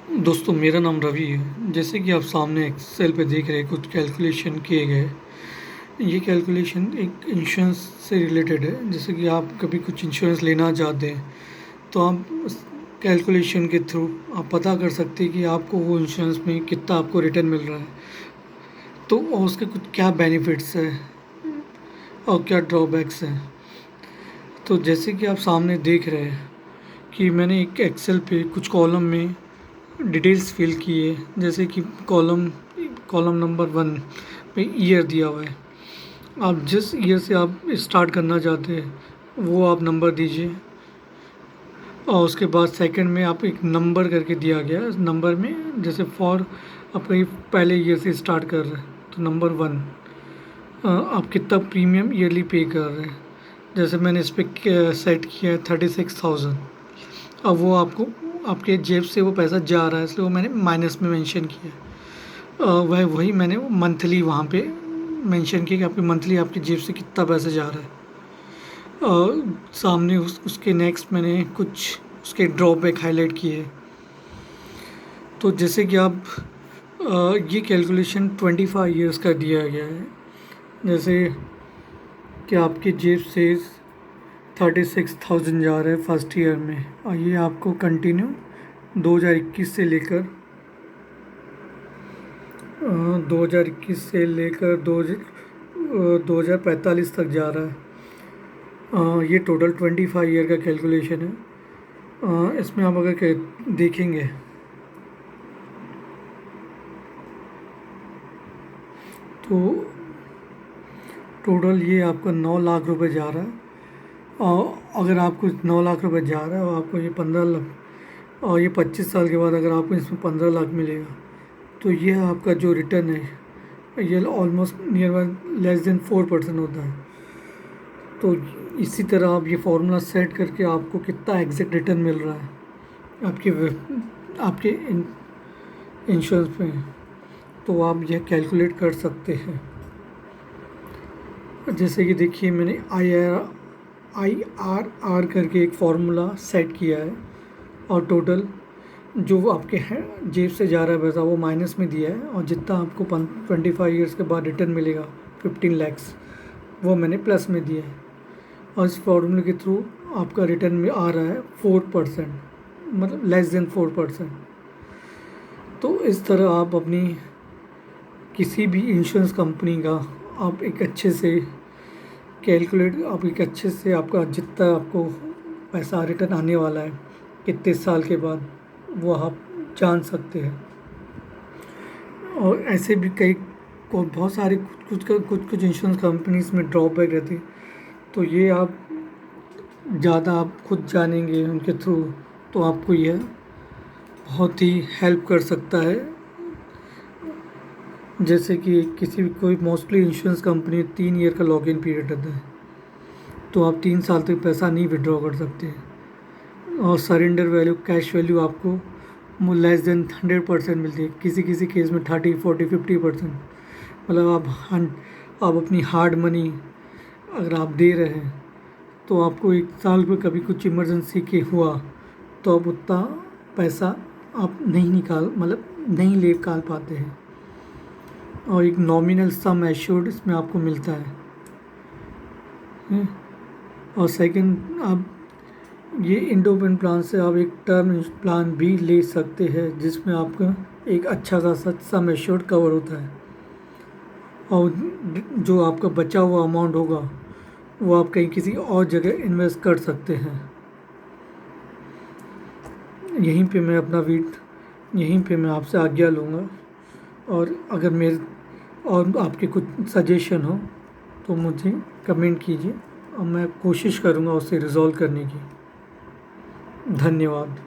दोस्तों मेरा नाम रवि है। जैसे कि आप सामने एक्सेल पे देख रहे हैं कुछ कैलकुलेशन किए गए। ये कैलकुलेशन एक इंश्योरेंस से रिलेटेड है। जैसे कि आप कभी कुछ इंश्योरेंस लेना चाहते हैं तो आप उस कैलकुलेशन के थ्रू आप पता कर सकते हैं कि आपको वो इंश्योरेंस में कितना आपको रिटर्न मिल रहा है, तो और उसके कुछ क्या बेनिफिट्स है और क्या ड्रॉबैक्स हैं। तो जैसे कि आप सामने देख रहे हैं कि मैंने एक एक्सेल पे कुछ कॉलम में डिटेल्स फिल किए। जैसे कि कॉलम कॉलम नंबर 1 पे ईयर दिया हुआ है। आप जिस ईयर से आप स्टार्ट करना चाहते हैं वो आप नंबर दीजिए, और उसके बाद सेकंड में आप एक नंबर करके दिया गया है। नंबर में जैसे फॉर आप कहीं पहले ईयर से स्टार्ट कर रहे हैं तो नंबर 1 आप कितना प्रीमियम ईयरली पे कर रहे हैं। जैसे मैंने इस पर सेट किया है 36,000। अब वो आपको आपके जेब से वो पैसा जा रहा है, इसलिए वो मैंने माइनस में मेंशन किया है। वही मैंने मंथली वहाँ पे मेंशन किया कि आपके मंथली आपकी जेब से कितना पैसा जा रहा है। सामने उसके नेक्स्ट मैंने कुछ उसके ड्रॉबैक हाईलाइट किए। तो जैसे कि आप ये कैलकुलेशन 25 ईयर्स का दिया गया है। जैसे कि आपकी जेब से 36,000 जा रहा है फर्स्ट ईयर में, और ये आपको कंटिन्यू 2021 से लेकर 2021 से लेकर 2045 तक जा रहा है। ये टोटल 25 ईयर का कैलकुलेशन है। इसमें आप अगर देखेंगे तो टोटल ये आपका 9 लाख रुपए जा रहा है। और अगर आपको 9 लाख रुपए जा रहा है और आपको ये 15 लाख, और ये 25 साल के बाद अगर आपको इसमें 15 लाख मिलेगा, तो ये आपका जो रिटर्न है ये almost near by less than 4% होता है। तो इसी तरह आप ये फार्मूला सेट करके आपको कितना एग्जैक्ट रिटर्न मिल रहा है आपके इंश्योरेंस पे, तो आप यह कैलकुलेट कर सकते हैं। जैसे कि देखिए मैंने IRR करके एक फार्मूला सेट किया है, और टोटल जो आपके हैं जेब से जा रहा है पैसा वो माइनस में दिया है, और जितना आपको 25 ईयर्स के बाद रिटर्न मिलेगा 15 लैक्स वो मैंने प्लस में दिया है। और इस फार्मूले के थ्रू आपका रिटर्न में आ रहा है 4%, मतलब लेस देन 4%। तो इस तरह आप अपनी किसी भी इंश्योरेंस कंपनी का आप एक अच्छे से कैलकुलेट, आप एक अच्छे से आपका जितना आपको पैसा रिटर्न आने वाला है कितने साल के बाद वो आप जान सकते हैं। और ऐसे भी कई बहुत सारे कुछ इंश्योरेंस कंपनीज में ड्रॉबैक रहती है, तो ये आप ज़्यादा आप खुद जानेंगे उनके थ्रू तो आपको यह बहुत ही हेल्प कर सकता है। जैसे कि किसी भी कोई मोस्टली इंश्योरेंस कंपनी 3 ईयर का लॉगिन पीरियड रहता है, तो आप 3 साल तक पैसा नहीं विड्रॉ कर सकते। और सरेंडर वैल्यू कैश वैल्यू आपको लेस देन 100% मिलती है, किसी किसी केस में 30, 40, 50%। मतलब आप अपनी हार्ड मनी अगर आप दे रहे हैं तो आपको 1 साल में कभी कुछ इमरजेंसी के हुआ तो आप उतना पैसा आप नहीं ले पाते हैं। और एक नॉमिनल सम एश्योर्ड इसमें आपको मिलता है। और सेकंड, आप ये इंडोपेंडेंट प्लान से आप एक टर्म प्लान भी ले सकते हैं जिसमें आपका एक अच्छा खासा सम एश्योर्ड कवर होता है, और जो आपका बचा हुआ अमाउंट होगा वो आप कहीं किसी और जगह इन्वेस्ट कर सकते हैं। यहीं पे मैं आपसे आज्ञा लूँगा, और अगर और आपके कुछ सजेशन हो तो मुझे कमेंट कीजिए, और मैं कोशिश करूँगा उसे रिज़ॉल्व करने की। धन्यवाद।